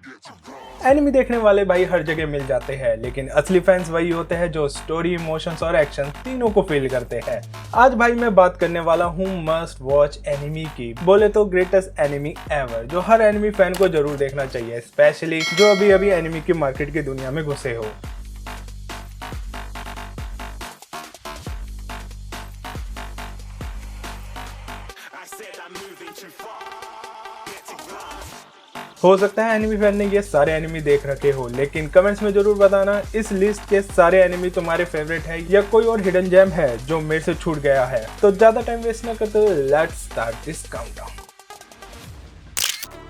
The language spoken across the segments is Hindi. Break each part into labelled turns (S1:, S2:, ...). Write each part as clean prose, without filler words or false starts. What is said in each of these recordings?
S1: एनिमी देखने वाले भाई हर जगह मिल जाते हैं, लेकिन असली फैंस वही होते हैं जो स्टोरी, इमोशंस और एक्शन तीनों को फील करते हैं। आज भाई मैं बात करने वाला हूँ मस्ट वॉच एनिमी की, बोले तो ग्रेटेस्ट एनिमी एवर, जो हर एनिमी फैन को जरूर देखना चाहिए, स्पेशली जो अभी अभी एनिमी की मार्केट की दुनिया में घुसे हो। हो सकता है एनिमी फैन ने ये सारे एनिमी देख रखे हो, लेकिन कमेंट्स में जरूर बताना इस लिस्ट के सारे एनिमी तुम्हारे फेवरेट है या कोई और हिडन जेम है जो मेरे से छूट गया है। तो ज्यादा टाइम वेस्ट ना करते हुए let's start this countdown.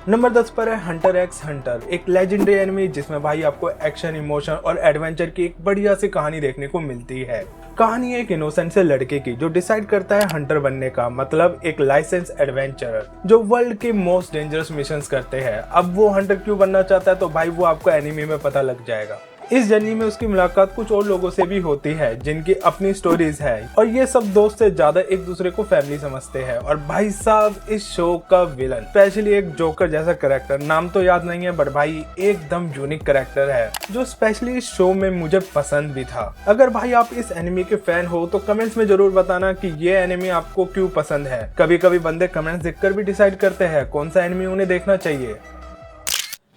S1: Number 10 पर है हंटर एक्स हंटर, एक लेजेंडरी एनिमी जिसमें भाई आपको एक्शन, इमोशन और एडवेंचर की एक बढ़िया सी कहानी देखने को मिलती है। कहानी एक इनोसेंट से लड़के की जो डिसाइड करता है हंटर बनने का, मतलब एक लाइसेंस एडवेंचरर जो वर्ल्ड के मोस्ट डेंजरस मिशंस करते हैं। अब वो हंटर क्यों बनना चाहता है तो भाई वो आपको एनिमी में पता लग जाएगा। इस जर्नी में उसकी मुलाकात कुछ और लोगों से भी होती है जिनकी अपनी स्टोरीज है, और ये सब दोस्त से ज्यादा एक दूसरे को फैमिली समझते हैं। और भाई साहब इस शो का विलन, स्पेशली एक जोकर जैसा कैरेक्टर, नाम तो याद नहीं है बट भाई एकदम यूनिक कैरेक्टर है जो स्पेशली इस शो में मुझे पसंद भी था। अगर भाई आप इस एनिमी के फैन हो तो कमेंट्स में जरूर बताना कि ये एनिमी आपको क्यों पसंद है। कभी कभी बंदे कमेंट्स देखकर भी डिसाइड करते हैं कौन सा एनिमी उन्हें देखना चाहिए।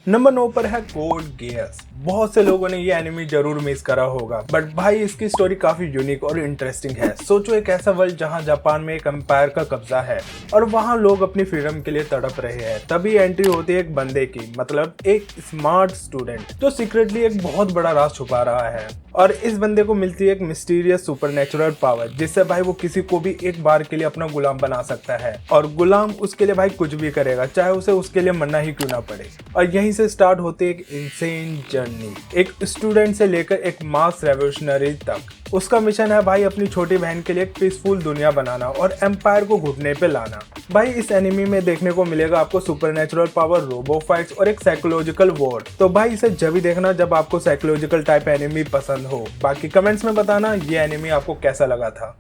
S1: नंबर 9 पर है कोड गियर्स। बहुत से लोगों ने ये एनिमी जरूर मिस करा होगा, बट भाई इसकी स्टोरी काफी यूनिक और इंटरेस्टिंग है। सोचो एक ऐसा वर्ल्ड जहां जापान में एक एम्पायर का कब्जा है और वहां लोग अपनी फ्रीडम के लिए तड़प रहे हैं। तभी एंट्री होती है एक बंदे की, मतलब एक स्मार्ट स्टूडेंट जो सीक्रेटली एक बहुत बड़ा राज छुपा रहा है। और इस बंदे को मिलती है एक मिस्टीरियस सुपरनेचुरल पावर जिससे भाई वो किसी को भी एक बार के लिए अपना गुलाम बना सकता है, और गुलाम उसके लिए भाई कुछ भी करेगा, चाहे उसे उसके लिए मरना ही क्यों ना पड़े। और यहीं से स्टार्ट होती है एक इंसेन जर्नी, एक स्टूडेंट से लेकर एक मास रेवोल्यूशनरी तक। उसका मिशन है भाई अपनी छोटी बहन के लिए एक पीसफुल दुनिया बनाना और एम्पायर को घुटने पे लाना। भाई इस एनिमी में देखने को मिलेगा आपको सुपरनेचुरल पावर, रोबो फाइट्स और एक साइकोलॉजिकल वॉर। तो भाई इसे जब भी देखना जब आपको साइकोलॉजिकल टाइप एनिमी पसंद हो। बाकी कमेंट्स में बताना ये एनिमी आपको कैसा लगा था।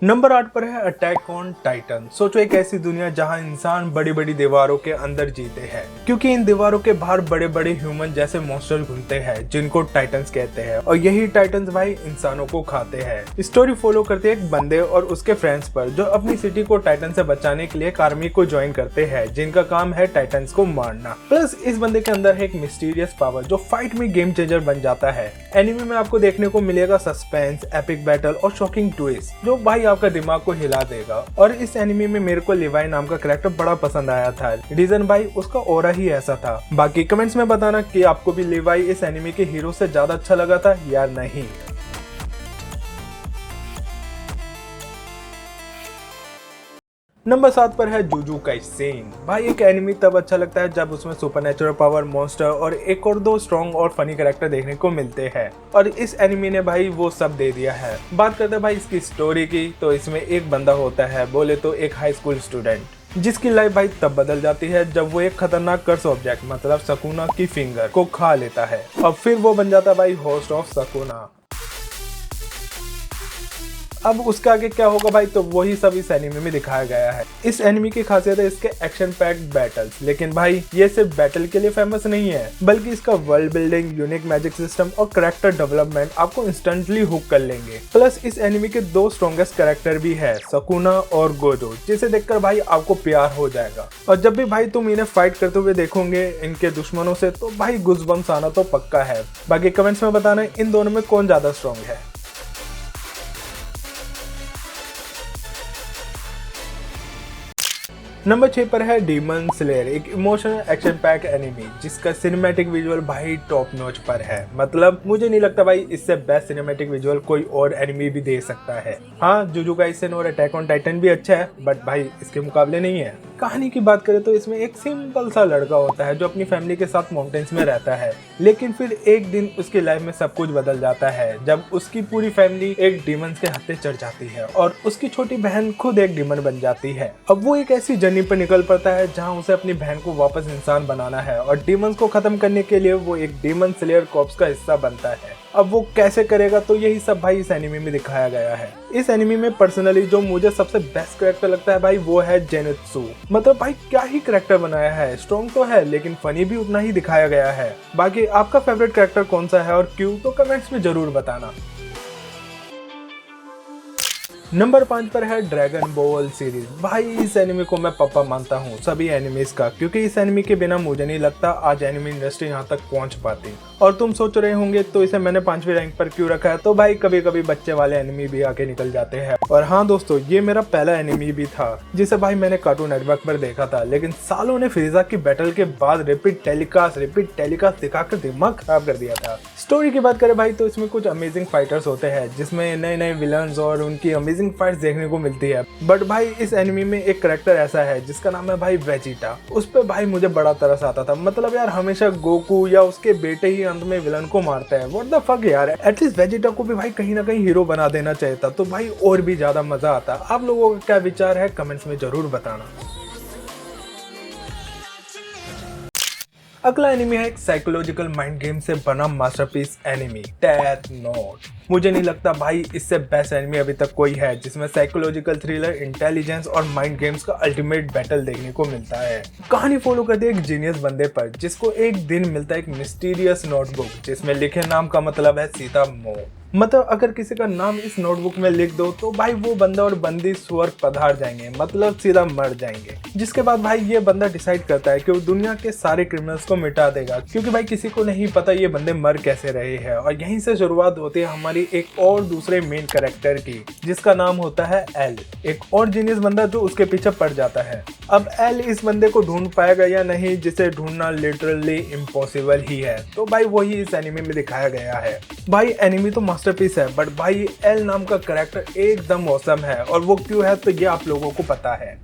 S1: नंबर 8 पर है अटैक ऑन टाइटन। सोचो एक ऐसी दुनिया जहां इंसान बड़ी बड़ी दीवारों के अंदर जीते हैं, क्योंकि इन दीवारों के बाहर बड़े बड़े ह्यूमन जैसे मॉन्स्टर घूमते हैं जिनको टाइटन्स कहते हैं, और यही टाइटन्स भाई इंसानों को खाते हैं। स्टोरी फॉलो करते हैं एक बंदे और उसके फ्रेंड्स पर जो अपनी सिटी को टाइटन से बचाने के लिए एक आर्मी को ज्वाइन करते हैं जिनका काम है टाइटन्स को मारना। प्लस इस बंदे के अंदर है एक मिस्टीरियस पावर जो फाइट में गेम चेंजर बन जाता है। एनिमे में आपको देखने को मिलेगा सस्पेंस, एपिक बैटल और शॉकिंग ट्विस्ट जो भाई आपका दिमाग को हिला देगा। और इस एनिमे में मेरे को लिवाई नाम का कैरेक्टर बड़ा पसंद आया था, रीजन भाई उसका ऑरा ही ऐसा था। बाकी कमेंट्स में बताना कि आपको भी लिवाई इस एनिमे के हीरो से ज्यादा अच्छा लगा था या नहीं। नंबर 7 पर है जुजू काइसेन। भाई एक एनिमी तब अच्छा लगता है जब उसमें सुपरनेचुरल पावर, मॉन्स्टर और एक और दो स्ट्रॉन्ग और फनी कैरेक्टर देखने को मिलते हैं, और इस एनिमी ने भाई वो सब दे दिया है। बात करते हैं भाई इसकी स्टोरी की, तो इसमें एक बंदा होता है, बोले तो एक हाई स्कूल स्टूडेंट, जिसकी लाइफ भाई तब बदल जाती है जब वो एक खतरनाक कर्स ऑब्जेक्ट मतलब सकूना की फिंगर को खा लेता है, और फिर वो बन जाता है भाई होस्ट ऑफ सकूना। अब उसका आगे क्या होगा भाई, तो वही सब इस एनिमे में दिखाया गया है। इस एनिमे की खासियत है इसके एक्शन पैक्ड बैटल्स, लेकिन भाई ये सिर्फ बैटल के लिए फेमस नहीं है, बल्कि इसका world building, unique magic system और कैरेक्टर डेवलपमेंट आपको इंस्टेंटली हुक कर लेंगे। प्लस इस एनिमे के दो स्ट्रॉन्गेस्ट कैरेक्टर भी है, सकूना और गोजो, जिसे देखकर भाई आपको प्यार हो जाएगा। और जब भी भाई तुम इन्हें फाइट करते हुए देखोगे इनके दुश्मनों से, तो भाई गुज़बम्स आना तो पक्का है। बाकी कमेंट्स में बताना इन दोनों में कौन ज्यादा स्ट्रॉन्ग है। नंबर 6 पर है डीमन स्लेयर, एक इमोशनल एक्शन पैक एनिमी जिसका सिनेमैटिक विजुअल भाई टॉप नॉच पर है। मतलब मुझे नहीं लगता भाई इससे बेस्ट सिनेमैटिक विजुअल कोई और एनिमी भी दे सकता है। हाँ, जुजू काइसेन और अटैक ऑन टाइटन भी अच्छा है, बट भाई इसके मुकाबले नहीं है। कहानी की बात करें तो इसमें एक सिंपल सा लड़का होता है जो अपनी फैमिली के साथ माउंटेन्स में रहता है, लेकिन फिर एक दिन उसकी लाइफ में सब कुछ बदल जाता है जब उसकी पूरी फैमिली एक डीमंस के हत्थे चढ़ जाती है और उसकी छोटी बहन खुद एक डीमन बन जाती है। अब वो एक ऐसी जर्नी पर निकल पड़ता है जहां उसे अपनी बहन को वापस इंसान बनाना है, और डीमंस को खत्म करने के लिए वो एक डीमन स्लेयर कॉर्प्स का हिस्सा बनता है। अब वो कैसे करेगा, तो यही सब भाई इस एनिमे में दिखाया गया है। इस एनिमे में पर्सनली जो मुझे सबसे बेस्ट कैरेक्टर लगता है भाई वो है जेनित्सु। मतलब भाई क्या ही कैरेक्टर बनाया है, स्ट्रॉन्ग तो है लेकिन फनी भी उतना ही दिखाया गया है। बाकी आपका फेवरेट कैरेक्टर कौन सा है और क्यों, तो कमेंट्स में जरूर बताना। नंबर 5 पर है ड्रैगन बॉल सीरीज। भाई इस एनिमे को मैं पापा मानता हूँ सभी एनिमेस का, क्योंकि इस एनिमे के बिना मुझे नहीं लगता आज एनिमे इंडस्ट्री यहाँ तक पहुँच पाती। और तुम सोच रहे होंगे तो इसे मैंने 5वीं रैंक पर क्यों रखा है, तो भाई कभी कभी बच्चे वाले एनिमे भी आके निकल जाते हैं। और हाँ दोस्तों, ये मेरा पहला एनिमे भी था जिसे भाई मैंने कार्टून नेटवर्क पर देखा था, लेकिन सालों ने फ्रीजा की बैटल के बाद रिपीट टेलीकास्ट दिखाकर दिमाग खराब कर दिया था। स्टोरी की बात करें भाई तो इसमें कुछ अमेजिंग फाइटर्स होते हैं जिसमें नए नए विलन्स और उनकी अमेजिंग फाइट्स देखने को मिलती है। बट भाई इस एनिमे में एक कैरेक्टर ऐसा है जिसका नाम है भाई वेजिटा। उस पे भाई मुझे बड़ा तरस आता था। मतलब यार हमेशा गोकू या उसके बेटे ही अंत में विलन को मारते हैं। व्हाट द फक यार, एटलीस्ट वेजिटा को भी भाई कहीं ना कहीं हीरो बना देना चाहिए था, तो भाई और भी ज्यादा मजा आता। आप लोगों का क्या विचार है कमेंट्स में जरूर बताना। अगला एनिमे है एक साइकोलॉजिकल माइंड गेम से बना मास्टरपीस एनिमे डेथ नोट। मुझे नहीं लगता भाई इससे बेस्ट एनिमे अभी तक कोई है जिसमें साइकोलॉजिकल थ्रिलर, इंटेलिजेंस और माइंड गेम्स का अल्टीमेट बैटल देखने को मिलता है। कहानी फॉलो करती है एक जीनियस बंदे पर जिसको एक दिन मिलता है एक मिस्टीरियस नोटबुक जिसमें लिखे नाम का मतलब है सीता मोह। मतलब अगर किसी का नाम इस नोटबुक में लिख दो तो भाई वो बंदा और बंदी स्वर्ग पधार जाएंगे, मतलब सीधा मर जाएंगे। जिसके बाद भाई ये बंदा डिसाइड करता है कि वो दुनिया के सारे क्रिमिनल्स को मिटा देगा, क्योंकि भाई किसी को नहीं पता ये बंदे मर कैसे रहे हैं। और यहीं से शुरुआत होती है हमारी एक और दूसरे मेन कैरेक्टर की, जिसका नाम होता है एल, एक और जीनियस बंदा जो उसके पीछे पड़ जाता है। अब एल इस बंदे को ढूंढ पाएगा या नहीं, जिसे ढूंढना लिटरली इम्पॉसिबल ही है। तो भाई वही इस एनिमे में दिखाया गया है। भाई एनिमे तो मास्टरपीस है, बट भाई एल नाम का कैरेक्टर एकदम ऑसम है, और वो क्यों है तो ये आप लोगों को पता है।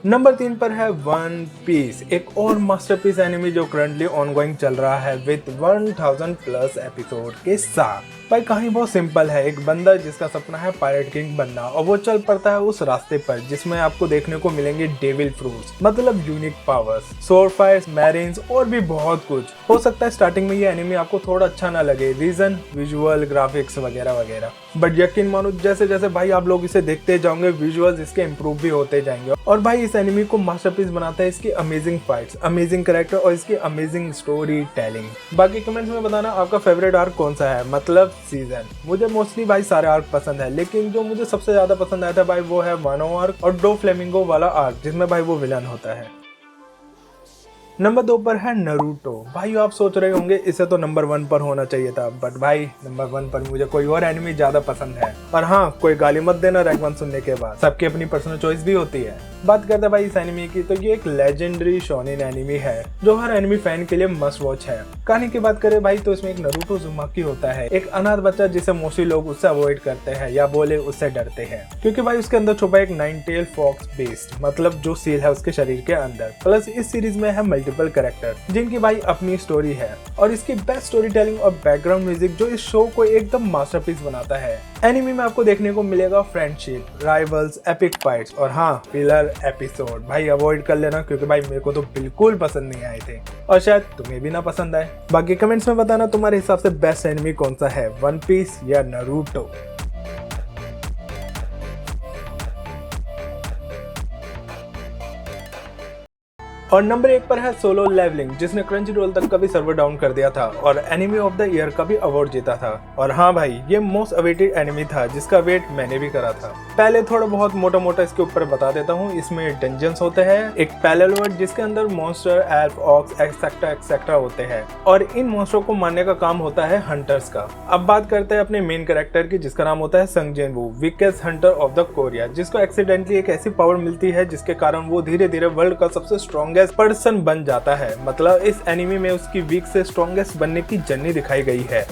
S1: नंबर 3 पर है वन पीस, एक और मास्टरपीस एनिमे जो करंटली ऑनगोइंग चल रहा है विद 1000+ एपिसोड के साथ। भाई कहानी बहुत सिंपल है। एक बंदा जिसका सपना है पायरेट किंग बनना, और वो चल पड़ता है उस रास्ते पर जिसमें आपको देखने को मिलेंगे डेविल फ्रूट्स, मतलब यूनिक पावर्स, स्वॉर्ड फाइट्स, मैरिन्स और भी बहुत कुछ। हो सकता है स्टार्टिंग में ये एनिमे आपको थोड़ा अच्छा ना लगे, रीजन विजुअल ग्राफिक्स वगैरह वगैरह, बट यकीन मानो जैसे जैसे भाई आप लोग इसे देखते जाओगे विजुअल्स इसके इम्प्रूव भी होते जाएंगे। और भाई इस एनिमे को मास्टरपीस बनाता है इसकी अमेजिंग फाइट्स, अमेजिंग कैरेक्टर और इसकी अमेजिंग स्टोरी टेलिंग। बाकी कमेंट्स में बताना आपका फेवरेट आर्क कौन सा है, मतलब सीजन। मुझे मोस्टली भाई सारे आर्क पसंद है, लेकिन जो मुझे सबसे ज्यादा पसंद आया था भाई वो है वानो आर्क और डो फ्लेमिंगो वाला आर्क जिसमें भाई वो विलन होता है। नंबर 2 पर है नरूटो। भाई आप सोच रहे होंगे इसे तो नंबर 1 पर होना चाहिए था, बट भाई नंबर 1 पर मुझे कोई और एनिमे ज्यादा पसंद है। और हाँ, कोई गाली मत देना रैंक 1 सुनने के बाद, सबकी अपनी पर्सनल चॉइस भी होती है। बात करते हैं भाई इस एनिमे की, तो ये एक लेजेंडरी शोनेन एनिमे है जो हर एनिमे फैन के लिए मस्ट वॉच है। कहानी की बात करें भाई तो इसमें एक नरूटो उज़ुमाकी होता है, एक अनाथ बच्चा जिसे मोस्टली लोग उससे अवॉइड करते हैं या बोले उससे डरते हैं, क्योंकि भाई उसके अंदर छुपा एक 9-टेल फॉक्स बेस्ड, मतलब जो सील है उसके शरीर के अंदर। प्लस इस सीरीज में है मल्टीपल कैरेक्टर जिनकी भाई अपनी स्टोरी है, और इसकी बेस्ट स्टोरी टेलिंग और बैकग्राउंड म्यूजिक जो इस शो को एकदम मास्टरपीस बनाता है। एनिमे में आपको देखने को मिलेगा फ्रेंडशिप, राइवल्स, एपिक फाइट्स और हाँ फिलर एपिसोड। भाई अवॉइड कर लेना, क्योंकि भाई मेरे को तो बिल्कुल पसंद नहीं आए थे और शायद तुम्हें भी ना पसंद आए। बाकी कमेंट्स में बताना तुम्हारे हिसाब से बेस्ट एनिमे कौन सा है, वन पीस या नारुतो। और नंबर 1 पर है सोलो लेवलिंग, जिसने क्रंचीरोल तक का भी सर्वर डाउन कर दिया था और एनिमे ऑफ द ईयर का भी अवार्ड जीता था। और हाँ भाई, ये मोस्ट अवेटेड एनिमे था जिसका वेट मैंने भी करा था। पहले थोड़ा बहुत मोटा मोटा इसके ऊपर बता देता हूँ। इसमें डंजन्स होते हैं, एक पैरेलल वर्ल्ड जिसके अंदर मॉन्स्टर, एल्फ, ऑक्स एक्सेट्रा होते हैं, और इन मॉन्स्टरों को मारने का काम होता है हंटर्स का। अब बात करते हैं अपने मेन कैरेक्टर की, जिसका नाम होता है Sung Jinwoo, weakest hunter of the Korea, जिसको एक्सीडेंटली एक ऐसी पावर मिलती है जिसके कारण वो धीरे धीरे वर्ल्ड का सबसे स्ट्रॉन्गेस्ट पर्सन बन जाता है। मतलब इस एनिमे में उसकी वीक से स्ट्रॉन्गेस्ट बनने की जर्नी दिखाई गई है।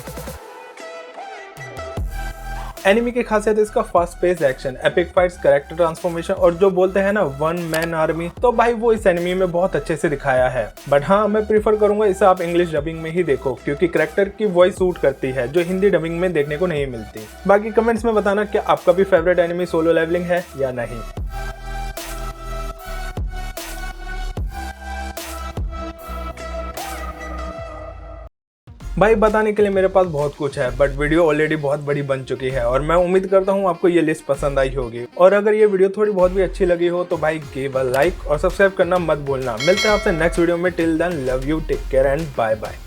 S1: एनिमे की खासियत इसका fast pace action, epic fights, character transformation और जो बोलते हैं ना वन मैन आर्मी, तो भाई वो इस एनिमे में बहुत अच्छे से दिखाया है। बट हाँ, मैं प्रीफर करूंगा इसे आप इंग्लिश डबिंग में ही देखो, क्योंकि कैरेक्टर की वॉइस सूट करती है जो हिंदी डबिंग में देखने को नहीं मिलती। बाकी कमेंट्स में बताना कि आपका भी फेवरेट एनिमे सोलो लेवलिंग है या नहीं। भाई बताने के लिए मेरे पास बहुत कुछ है, बट वीडियो ऑलरेडी बहुत बड़ी बन चुकी है और मैं उम्मीद करता हूँ आपको ये लिस्ट पसंद आई होगी। और अगर ये वीडियो थोड़ी बहुत भी अच्छी लगी हो तो भाई गिव अ लाइक और सब्सक्राइब करना मत भूलना। मिलते हैं आपसे नेक्स्ट वीडियो में। Till then love you, take care and bye bye.